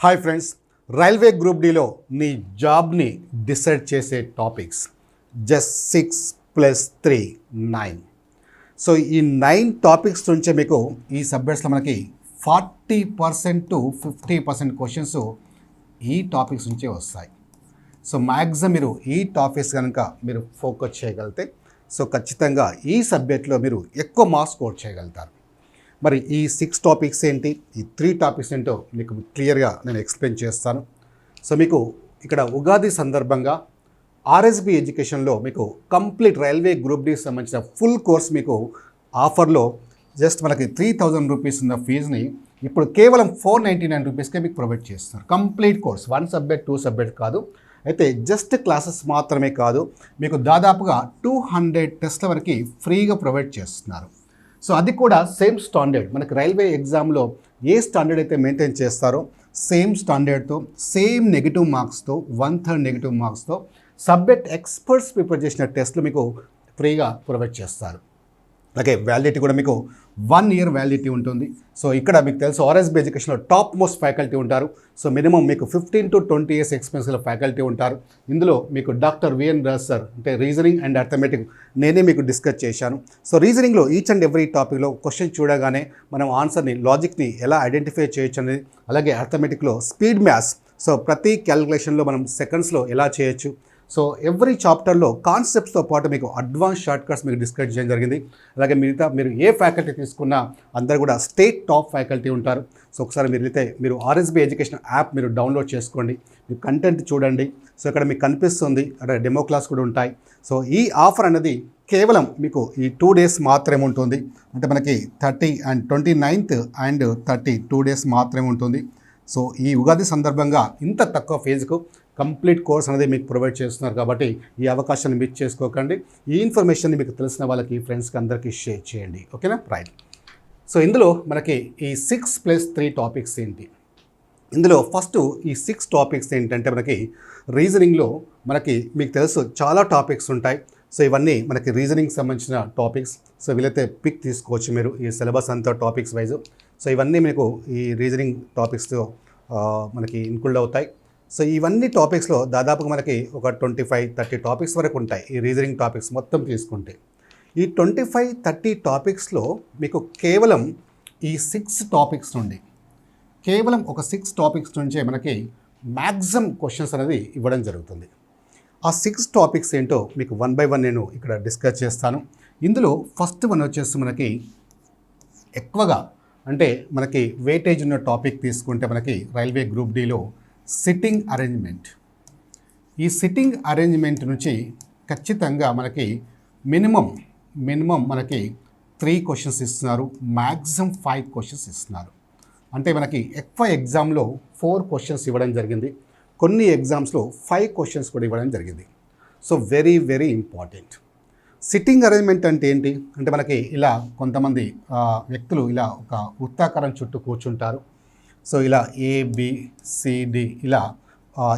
Hi friends, railway group డీలో నీ జాబ్ని డిసైడ్ చేసే టాపిక్స్ జస్ట్ 6 + 3 9. సో ఈ 9 టాపిక్స్ నుంచే మీకు ఈ సబ్జెక్ట్స్లో మనకి 40% to 50% క్వశ్చన్స్ ఈ టాపిక్స్ నుంచే వస్తాయి. సో మ్యాక్సిమం మీరు ఈ టాపిక్స్ కనుక మీరు ఫోకస్ చేయగలిగితే సో ఖచ్చితంగా ఈ సబ్జెక్ట్లో మీరు ఎక్కువ మార్క్స్ స్కోర్ చేయగలుగుతారు. మరి ఈ 6 టాపిక్స్ ఏంటి, ఈ 3 టాపిక్స్ ఏంటో మీకు క్లియర్గా నేను ఎక్స్ప్లెయిన్ చేస్తాను. సో మీకు ఇక్కడ ఉగాది సందర్భంగా ఆర్ఎస్బి ఎడ్యుకేషన్లో మీకు కంప్లీట్ రైల్వే గ్రూప్ డి సంబంధించిన ఫుల్ కోర్స్ మీకు ఆఫర్లో జస్ట్ మనకి 3000 రూపీస్ ఉన్న ఫీజుని ఇప్పుడు కేవలం 499 రూపీస్కే మీకు ప్రొవైడ్ చేస్తున్నారు. కంప్లీట్ కోర్స్ 1 సబ్జెక్ట్ 2 సబ్జెక్ట్ కాదు, అయితే జస్ట్ క్లాసెస్ మాత్రమే కాదు, మీకు దాదాపుగా 200 టెస్ట్ల వరకు ఫ్రీగా ప్రొవైడ్ చేస్తున్నారు. సో అది కూడా సేమ్ స్టాండర్డ్, మనకి రైల్వే ఎగ్జామ్లో ఏ స్టాండర్డ్ అయితే మెయింటైన్ చేస్తారో సేమ్ స్టాండర్డ్తో, సేమ్ నెగిటివ్ మార్క్స్తో, 1/3 నెగిటివ్ మార్క్స్తో సబ్జెక్ట్ ఎక్స్పర్ట్స్ ప్రిపేర్ చేసిన టెస్ట్లు మీకు ఫ్రీగా ప్రొవైడ్ చేస్తారు. అలాగే వ్యాలిడిటీ కూడా మీకు 1 ఇయర్ వ్యాలిడిటీ ఉంటుంది. సో ఇక్కడ మీకు తెలుసు ఆర్ఎస్బి ఎడ్యుకేషన్లో టాప్ మోస్ట్ ఫ్యాకల్టీ ఉంటారు. సో మినిమం మీకు 15 to 20 ఇయర్స్ ఎక్స్పీరియన్స్ గల ఫ్యాకల్టీ ఉంటారు. ఇందులో మీకు డాక్టర్ విఎన్ రాజ్ సార్ అంటే రీజనింగ్ అండ్ అర్థమెటిక్ నేనే మీకు డిస్కస్ చేశాను. సో రీజనింగ్లో ఈచ్ అండ్ ఎవ్రీ టాపిక్లో క్వశ్చన్ చూడగానే మనం ఆన్సర్ని, లాజిక్ని ఎలా ఐడెంటిఫై చేయొచ్చు అనేది, అలాగే అర్థమెటిక్లో స్పీడ్ మ్యాథ్స్, సో ప్రతి క్యాలిక్యులేషన్లో మనం సెకండ్స్లో ఎలా చేయొచ్చు, సో ఎవ్రీ చాప్టర్లో కాన్సెప్ట్స్తో పాటు మీకు అడ్వాన్స్ షార్ట్ కట్స్ మీకు డిస్కస్ చేయడం జరిగింది. అలాగే మీరు ఏ ఫ్యాకల్టీ తీసుకున్నా అందరు కూడా స్టేట్ టాప్ ఫ్యాకల్టీ ఉంటారు. సో ఒకసారి మీరు ఆర్ఎస్బి ఎడ్యుకేషన్ యాప్ మీరు డౌన్లోడ్ చేసుకోండి, మీరు కంటెంట్ చూడండి. సో ఇక్కడ మీకు కనిపిస్తుంది, అక్కడ డెమో క్లాస్ కూడా ఉంటాయి. సో ఈ ఆఫర్ అనేది కేవలం మీకు ఈ 2 డేస్ మాత్రమే ఉంటుంది. అంటే మనకి 30 and 29th and 30 2 డేస్ మాత్రమే ఉంటుంది. సో ఈ ఉగాది సందర్భంగా ఇంత తక్కువ ఫీజుకు కంప్లీట్ కోర్స్ అనేది మీకు ప్రొవైడ్ చేస్తున్నారు కాబట్టి ఈ అవకాశాన్ని మిస్ చేసుకోకండి. ఈ ఇన్ఫర్మేషన్ని మీకు తెలిసిన వాళ్ళకి, ఫ్రెండ్స్కి అందరికీ షేర్ చేయండి. ఓకేనా? రైట్. సో ఇందులో మనకి ఈ 6+3 టాపిక్స్ ఏంటి, ఇందులో ఫస్ట్ ఈ 6 టాపిక్స్ ఏంటంటే మనకి రీజనింగ్లో మనకి మీకు తెలుసు చాలా టాపిక్స్ ఉంటాయి. సో ఇవన్నీ మనకి రీజనింగ్ సంబంధించిన టాపిక్స్. సో వీలైతే పిక్ తీసుకోవచ్చు మీరు ఈ సిలబస్ అంతా టాపిక్స్ వైజ్. సో ఇవన్నీ మీకు ఈ రీజనింగ్ టాపిక్స్తో మనకి ఇన్క్లూడ్ అవుతాయి. సో ఇవన్నీ టాపిక్స్లో దాదాపుగా మనకి ఒక 25-30 టాపిక్స్ వరకు ఉంటాయి ఈ రీజనింగ్ టాపిక్స్ మొత్తం తీసుకుంటే. ఈ 25-30 టాపిక్స్లో మీకు కేవలం ఈ 6 టాపిక్స్ నుండి, కేవలం ఒక 6 టాపిక్స్ నుంచే మనకి మ్యాక్సిమం క్వశ్చన్స్ అనేది ఇవ్వడం జరుగుతుంది. ఆ 6 టాపిక్స్ ఏంటో మీకు 1 by 1 నేను ఇక్కడ డిస్కస్ చేస్తాను. ఇందులో ఫస్ట్ వన్ వచ్చేసి మనకి ఎక్కువగా అంటే మనకి వెయిటేజ్ ఉన్న టాపిక్ తీసుకుంటే మనకి రైల్వే గ్రూప్ డీలో సిట్టింగ్ అరేంజ్మెంట్. ఈ సిట్టింగ్ అరేంజ్మెంట్ నుంచి ఖచ్చితంగా మనకి మినిమం మనకి 3 క్వశ్చన్స్ ఇస్తున్నారు, మ్యాక్సిమం 5 క్వశ్చన్స్ ఇస్తున్నారు. అంటే మనకి ఎక్కువ ఎగ్జామ్లో 4 క్వశ్చన్స్ ఇవ్వడం జరిగింది, కొన్ని ఎగ్జామ్స్లో 5 క్వశ్చన్స్ కూడా ఇవ్వడం జరిగింది. So very very important. Sitting arrangement అంటే ఏంటి అంటే మనకి ఇలా కొంతమంది వ్యక్తులు ఇలా ఒక వృత్తాకారం చుట్టూ కూర్చుంటారు. సో ఇలా ABCD ఇలా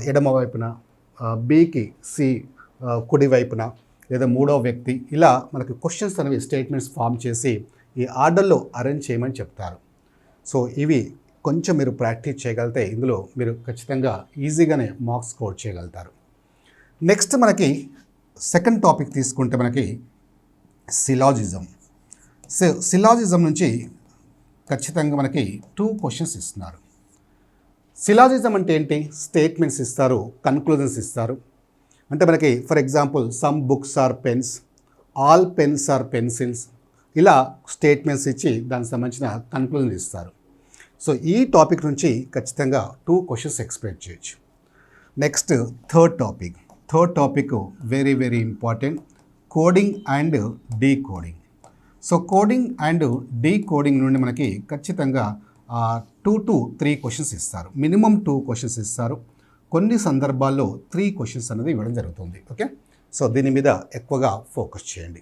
ఎడమ వైపున, Bకి C కుడి వైపున, లేదా మూడో వ్యక్తి ఇలా మనకి క్వశ్చన్స్ అనేవి స్టేట్మెంట్స్ ఫామ్ చేసి ఈ ఆర్డర్లో అరేంజ్ చేయమని చెప్తారు. సో ఇవి కొంచెం మీరు ప్రాక్టీస్ చేయగలిగితే ఇందులో మీరు ఖచ్చితంగా ఈజీగానే మార్క్స్ స్కోర్ చేయగలుగుతారు. నెక్స్ట్ మనకి సెకండ్ టాపిక్ తీసుకుంటే మనకి సిలాజిజం. సో సిలాజిజం నుంచి ఖచ్చితంగా మనకి 2 క్వశ్చన్స్ ఇస్తున్నారు. సిలాజిజం అంటే ఏంటి? స్టేట్మెంట్స్ ఇస్తారు, కన్క్లూజన్స్ ఇస్తారు. అంటే మనకి for example some books are pens, all pens are pencils, ఇలా స్టేట్మెంట్స్ ఇచ్చి దానికి సంబంధించిన కన్క్లూజన్ ఇస్తారు. సో ఈ టాపిక్ నుంచి ఖచ్చితంగా 2 క్వశ్చన్స్ ఎక్స్పెక్ట్ చేయొచ్చు. Next third topic very very important, coding and decoding. So coding and decoding నుండి మనకి ఖచ్చితంగా 2 to 3 క్వశ్చన్స్ ఇస్తారు, మినిమం 2 క్వశ్చన్స్ ఇస్తారు. కొన్ని సందర్భాల్లో 3 క్వశ్చన్స్ అనేది ఇవ్వడం జరుగుతుంది. ఓకే, సో దీని మీద ఎక్కువగా ఫోకస్ చేయండి.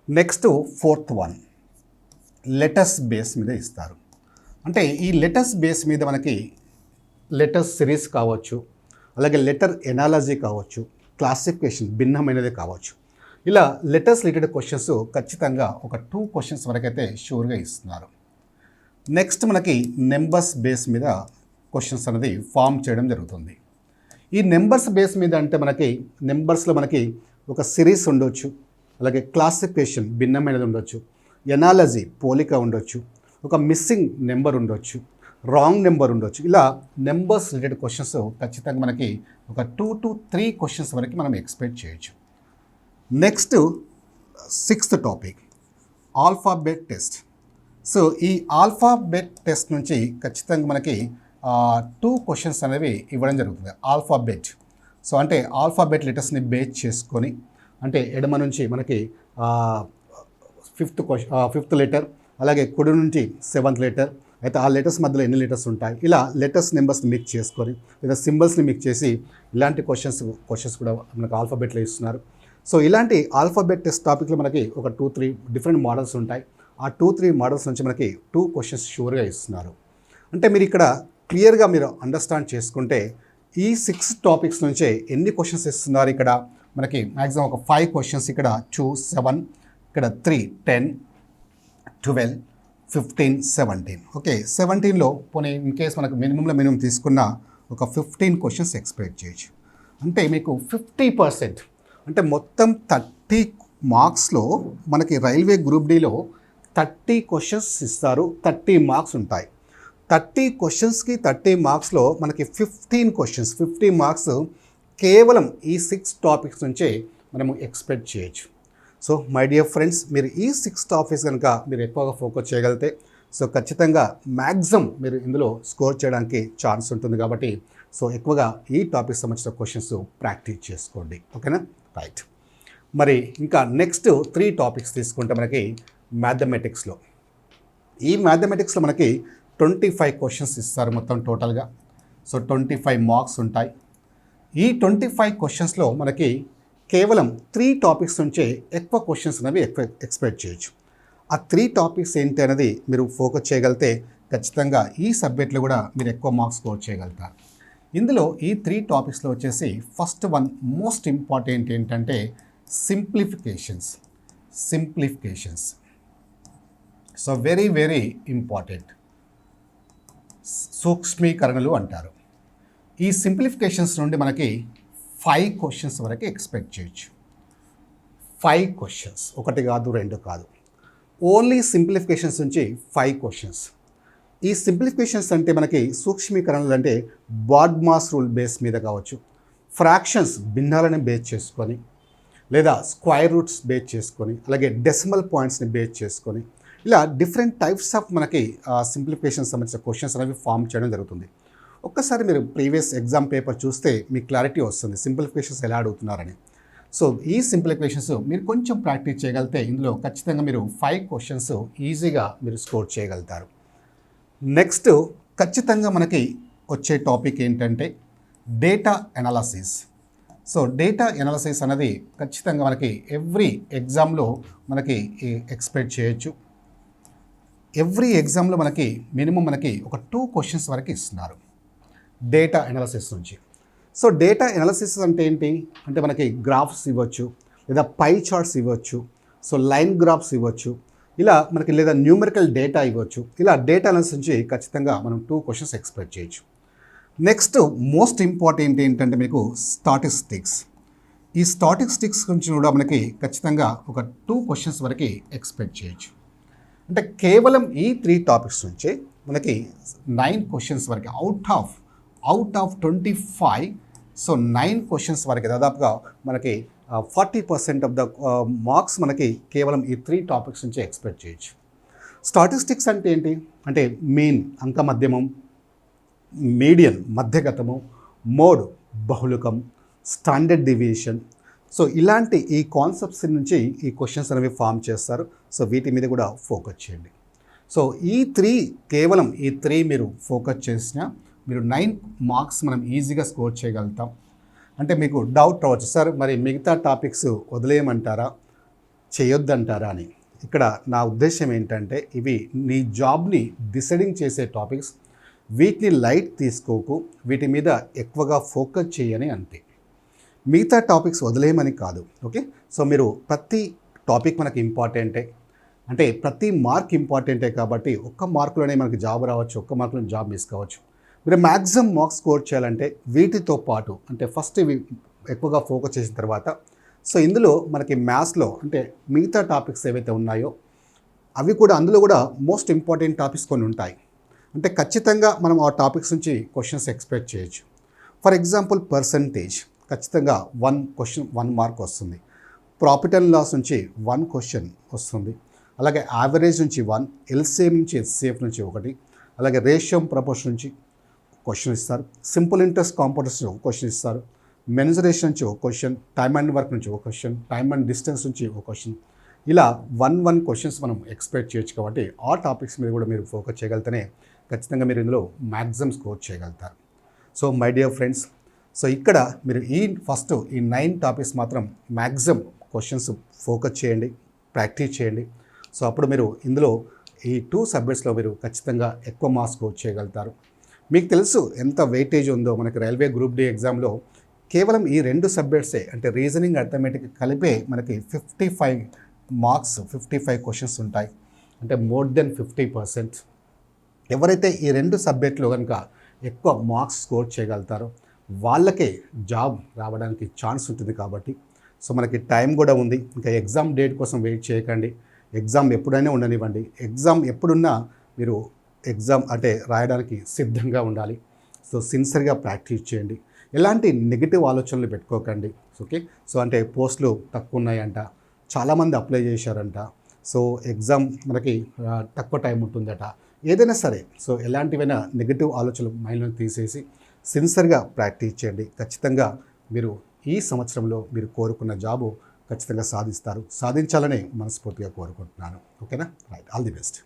Next fourth one letters base మీద ఇస్తారు. అంటే ఈ లెటర్స్ బేస్ మీద మనకి లెటర్స్ సిరీస్ కావచ్చు, అలాగే లెటర్ ఎనాలజీ కావచ్చు, క్లాసిఫికేషన్ భిన్నమైనది కావచ్చు, ఇలా లెటర్స్ రిలేటెడ్ క్వశ్చన్స్ ఖచ్చితంగా ఒక 2 క్వశ్చన్స్ వరకైతే షూర్గా ఇస్తున్నారు. నెక్స్ట్ మనకి నెంబర్స్ బేస్ మీద క్వశ్చన్స్ అనేది ఫామ్ చేయడం జరుగుతుంది. ఈ నెంబర్స్ బేస్ మీద అంటే మనకి నెంబర్స్లో మనకి ఒక సిరీస్ ఉండొచ్చు, అలాగే క్లాసిఫికేషన్ భిన్నమైనది ఉండొచ్చు, ఎనాలజీ పోలిక ఉండొచ్చు, ఒక మిస్సింగ్ నెంబర్ ఉండొచ్చు, రాంగ్ నెంబర్ ఉండొచ్చు. ఇలా నెంబర్స్ రిలేటెడ్ క్వశ్చన్స్ ఖచ్చితంగా మనకి ఒక 2 to 3 క్వశ్చన్స్ వరకు మనం ఎక్స్పెక్ట్ చేయొచ్చు. Next 6th topic alphabet test. So ఈ ఆల్ఫాబెట్ టెస్ట్ నుంచి ఖచ్చితంగా మనకి 2 క్వశ్చన్స్ అనేవి ఇవ్వడం జరుగుతుంది. ఆల్ఫాబెట్, సో అంటే ఆల్ఫాబెట్ లెటర్స్ని బేస్ చేసుకొని, అంటే ఎడమ నుంచి మనకి 5th లెటర్, అలాగే కుడి నుంచి 7th లెటర్, అయితే ఆ లెటర్స్ మధ్యలో ఎన్ని లెటర్స్ ఉంటాయి, ఇలా లెటర్స్ నెంబర్స్ని మిక్స్ చేసుకొని లేదా సింబల్స్ని మిక్స్ చేసి ఇలాంటి క్వశ్చన్స్ కూడా మనకు ఆల్ఫాబెట్లో ఇస్తున్నారు. సో ఇలాంటి ఆల్ఫాబెట్ టెస్ట్ టాపిక్లో మనకి ఒక 2-3 డిఫరెంట్ మోడల్స్ ఉంటాయి. ఆ 2-3 మోడల్స్ నుంచి మనకి 2 క్వశ్చన్స్ షూర్గా ఇస్తున్నారు. అంటే మీరు ఇక్కడ క్లియర్గా మీరు అండర్స్టాండ్ చేసుకుంటే ఈ 6 టాపిక్స్ నుంచే ఎన్ని క్వశ్చన్స్ ఇస్తున్నారు. ఇక్కడ మనకి మ్యాక్సిమం ఒక 5 క్వశ్చన్స్, ఇక్కడ 2, 7, ఇక్కడ 3, 10, 12, 15, 17. ఓకే, 17లో పోనీ ఇన్ కేస్ మనకు మినిమం తీసుకున్న ఒక 15 క్వశ్చన్స్ ఎక్స్పెక్ట్ చేయొచ్చు. అంటే మీకు 50%, అంటే మొత్తం 30 మార్క్స్లో మనకి రైల్వే గ్రూప్ డిలో 30 క్వశ్చన్స్ ఇస్తారు, 30 మార్క్స్ ఉంటాయి. 30 క్వశ్చన్స్కి 30 మార్క్స్లో మనకి 15 క్వశ్చన్స్, 50 మార్క్స్ కేవలం ఈ 6 టాపిక్స్ నుంచే మనము ఎక్స్పెక్ట్ చేయొచ్చు. సో మై డియర్ ఫ్రెండ్స్, మీరు ఈ 6 టాపిక్స్ కనుక మీరు ఎక్కువగా ఫోకస్ చేయగలిగితే సో ఖచ్చితంగా మ్యాక్సిమం మీరు ఇందులో స్కోర్ చేయడానికి ఛాన్స్ ఉంటుంది. కాబట్టి సో ఎక్కువగా ఈ టాపిక్ సంబంధించిన క్వశ్చన్స్ ప్రాక్టీస్ చేసుకోండి. ఓకేనా, రైట్. మరి ఇంకా నెక్స్ట్ 3 టాపిక్స్ తీసుకుంటే మనకి మ్యాథమెటిక్స్లో, ఈ మ్యాథమెటిక్స్లో మనకి 25 క్వశ్చన్స్ ఇస్తారు మొత్తం టోటల్గా. సో 25 మార్క్స్ ఉంటాయి. ఈ 25 క్వశ్చన్స్లో మనకి కేవలం 3 టాపిక్స్ నుంచే ఎక్కువ క్వశ్చన్స్ అనేవి ఎక్స్పెక్ట్ చేయొచ్చు. ఆ 3 టాపిక్స్ ఏంటి అనేది మీరు ఫోకస్ చేయగలిగితే ఖచ్చితంగా ఈ సబ్జెక్ట్లో కూడా మీరు ఎక్కువ మార్క్స్ స్కోర్ చేయగలుగుతారు. ఇందులో ఈ 3 టాపిక్స్లో వచ్చేసి ఫస్ట్ వన్ మోస్ట్ ఇంపార్టెంట్ ఏంటంటే simplifications. So very very important. సూక్ష్మీకరణలు అంటారు. ఈ సింప్లిఫికేషన్స్ నుండి మనకి 5 క్వశ్చన్స్ వరకు ఎక్స్పెక్ట్ చేయొచ్చు. 5 క్వశ్చన్స్, 1 కాదు 2 కాదు, ఓన్లీ సింప్లిఫికేషన్స్ నుంచి 5 క్వశ్చన్స్. ఈ సింప్లిఫికేషన్స్ అంటే మనకి సూక్ష్మీకరణలు అంటే బాడ్మాస్ రూల్ బేస్ మీద కావచ్చు, ఫ్రాక్షన్స్ భిన్నాలను బేస్ చేసుకొని, లేదా స్క్వైర్ రూట్స్ బేస్ చేసుకొని, అలాగే డెసిమల్ పాయింట్స్ని బేస్ చేసుకొని, ఇలా డిఫరెంట్ టైప్స్ ఆఫ్ మనకి సింప్లిఫికేషన్ సంబంధించిన క్వశ్చన్స్ అనేవి ఫామ్ చేయడం జరుగుతుంది. ఒక్కసారి మీరు ప్రీవియస్ ఎగ్జామ్ పేపర్ చూస్తే మీకు క్లారిటీ వస్తుంది సింప్లిఫికేషన్స్ ఎలా అడుగుతున్నారని. సో ఈ సింప్లిఫికేషన్స్ మీరు కొంచెం ప్రాక్టీస్ చేయగలిగితే ఇందులో ఖచ్చితంగా మీరు 5 క్వశ్చన్స్ ఈజీగా మీరు స్కోర్ చేయగలుగుతారు. నెక్స్ట్ ఖచ్చితంగా మనకి వచ్చే టాపిక్ ఏంటంటే data analysis. So data analysis అనేది ఖచ్చితంగా మనకి ఎవ్రీ ఎగ్జామ్లో మనకి ఎక్స్పెక్ట్ చేయొచ్చు. ఎవ్రీ ఎగ్జామ్లో మనకి మినిమం మనకి ఒక 2 క్వశ్చన్స్ వరకు ఇస్తున్నారు డేటా ఎనాలసిస్ నుంచి. సో డేటా ఎనాలసిస్ అంటే ఏంటి అంటే మనకి గ్రాఫ్స్ ఇవ్వచ్చు, లేదా పై చార్ట్స్ ఇవ్వచ్చు, సో లైన్ గ్రాఫ్స్ ఇవ్వచ్చు, ఇలా మనకి లేదా న్యూమరికల్ డేటా ఇవ్వచ్చు. ఇలా డేటా ఎనాలసిస్ నుంచి ఖచ్చితంగా మనం 2 క్వశ్చన్స్ ఎక్స్పెక్ట్ చేయొచ్చు. నెక్స్ట్ మోస్ట్ ఇంపార్టెంట్ ఏంటంటే మీకు స్టాటిస్టిక్స్. ఈ స్టాటిస్టిక్స్ గురించి కూడా మనకి ఖచ్చితంగా ఒక 2 క్వశ్చన్స్ వరకు ఎక్స్పెక్ట్ చేయొచ్చు. అంటే కేవలం ఈ 3 టాపిక్స్ నుంచే మనకి 9 క్వశ్చన్స్ వరకు అవుట్ ఆఫ్ 25. సో 9 క్వశ్చన్స్ వరకు దాదాపుగా మనకి 40% ఆఫ్ ద మార్క్స్ మనకి కేవలం ఈ 3 టాపిక్స్ నుంచే ఎక్స్పెక్ట్ చేయొచ్చు. స్టాటిస్టిక్స్ అంటే ఏంటి అంటే మీన్ అంక మధ్యమం, మీడియన్ మధ్యగతము, మోడ్ బహుళకం, స్టాండర్డ్ డివియేషన్. సో ఇలాంటి ఈ కాన్సెప్ట్స్ నుంచి ఈ క్వశ్చన్స్ అనేవి ఫామ్ చేస్తారు. సో వీటి మీద కూడా ఫోకస్ చేయండి. సో కేవలం ఈ 3 మీరు ఫోకస్ చేసినా మీరు 9 మార్క్స్ మనం ఈజీగా స్కోర్ చేయగలుగుతాం. అంటే మీకు డౌట్ రావచ్చు, సార్ మరి మిగతా టాపిక్స్ వదిలేయమంటారా, చేయొద్దంటారా అని. ఇక్కడ నా ఉద్దేశం ఏంటంటే ఇవి నీ జాబ్ని డిసైడింగ్ చేసే టాపిక్స్. వీటిని లైట్ తీసుకోకు, వీటి మీద ఎక్కువగా ఫోకస్ చేయని అంతే. మిగతా టాపిక్స్ వదిలేయమని కాదు. ఓకే, సో మీరు ప్రతి టాపిక్ మనకి ఇంపార్టెంటే, అంటే ప్రతి మార్క్ ఇంపార్టెంటే. కాబట్టి ఒక్క మార్కులోనే మనకి జాబ్ రావచ్చు, ఒక్క మార్కులో జాబ్ మిస్ కావచ్చు. మీరు మ్యాక్సిమం మార్క్స్ స్కోర్ చేయాలంటే వీటితో పాటు అంటే ఫస్ట్ ఇవి ఎక్కువగా ఫోకస్ చేసిన తర్వాత సో ఇందులో మనకి మ్యాథ్స్లో అంటే మిగతా టాపిక్స్ ఏవైతే ఉన్నాయో అవి కూడా అందులో కూడా మోస్ట్ ఇంపార్టెంట్ టాపిక్స్ కొన్ని ఉంటాయి. అంటే ఖచ్చితంగా మనం ఆ టాపిక్స్ నుంచి క్వశ్చన్స్ ఎక్స్పెక్ట్ చేయొచ్చు. ఫర్ ఎగ్జాంపుల్ పర్సంటేజ్ ఖచ్చితంగా 1 క్వశ్చన్ 1 మార్క్ వస్తుంది. ప్రాఫిట్ అండ్ లాస్ నుంచి 1 క్వశ్చన్ వస్తుంది. అలాగే యావరేజ్ నుంచి 1, ఎల్సిఎం నుంచి హెచ్సిఎఫ్ నుంచి 1, అలాగే రేషియో ప్రపోర్షన్ నుంచి క్వశ్చన్ ఇస్తారు. సింపుల్ ఇంట్రెస్ట్ కాంపౌండర్స్ నుంచి ఒక క్వశ్చన్ ఇస్తారు. మెన్సురేషన్ నుంచి ఒక క్వశ్చన్, టైమ్ అండ్ వర్క్ నుంచి ఒక క్వశ్చన్, టైమ్ అండ్ డిస్టెన్స్ నుంచి ఒక క్వశ్చన్, ఇలా 1 క్వశ్చన్స్ మనం ఎక్స్పెక్ట్ చేయొచ్చు. కాబట్టి ఆ టాపిక్స్ మీద కూడా మీరు ఫోకస్ చేయగలిగితేనే ఖచ్చితంగా మీరు ఇందులో మ్యాక్సిమం స్కోర్ చేయగలుగుతారు. So my dear friends, so ఇక్కడ మీరు ఈ 9 టాపిక్స్ మాత్రం మ్యాక్సిమం క్వశ్చన్స్ ఫోకస్ చేయండి, ప్రాక్టీస్ చేయండి. సో అప్పుడు మీరు ఇందులో ఈ 2 సబ్జెక్ట్స్లో మీరు ఖచ్చితంగా ఎక్కువ మార్క్స్ స్కోర్ చేయగలుగుతారు. మీకు తెలుసు ఎంత వెయిటేజ్ ఉందో మనకి రైల్వే గ్రూప్ డి ఎగ్జామ్లో కేవలం ఈ 2 సబ్జెక్ట్సే అంటే రీజనింగ్, అర్థమెటిక్ కలిపే మనకి 55 మార్క్స్, 55 క్వశ్చన్స్ ఉంటాయి. అంటే మోర్ దెన్ 50%. ఎవరైతే ఈ 2 సబ్జెక్టులో కనుక ఎక్కువ మార్క్స్ స్కోర్ చేయగలుగుతారో వాళ్ళకే జాబ్ రావడానికి ఛాన్స్ ఉంటుంది. కాబట్టి సో మనకి టైం కూడా ఉంది. ఇంకా ఎగ్జామ్ డేట్ కోసం వెయిట్ చేయకండి. ఎగ్జామ్ ఎప్పుడైనా ఉండనివ్వండి. ఎగ్జామ్ ఎప్పుడున్నా మీరు ఎగ్జామ్ అంటే రాయడానికి సిద్ధంగా ఉండాలి. సో సిన్సియర్గా ప్రాక్టీస్ చేయండి. ఎలాంటి నెగిటివ్ ఆలోచనలు పెట్టుకోకండి. ఓకే, సో అంటే పోస్టులు తక్కువ ఉన్నాయంట, చాలామంది అప్లై చేశారంట, సో ఎగ్జామ్ మనకి తక్కువ టైం ఉంటుందట, ఏదైనా సరే సో ఎలాంటివైనా నెగిటివ్ ఆలోచనలు మైండ్లో తీసేసి సిన్సియర్గా ప్రాక్టీస్ చేయండి. ఖచ్చితంగా మీరు ఈ సంవత్సరంలో మీరు కోరుకున్న జాబు ఖచ్చితంగా సాధిస్తారు. సాధించాలని మనస్ఫూర్తిగా కోరుకుంటున్నాను. ఓకేనా? Right, all the best.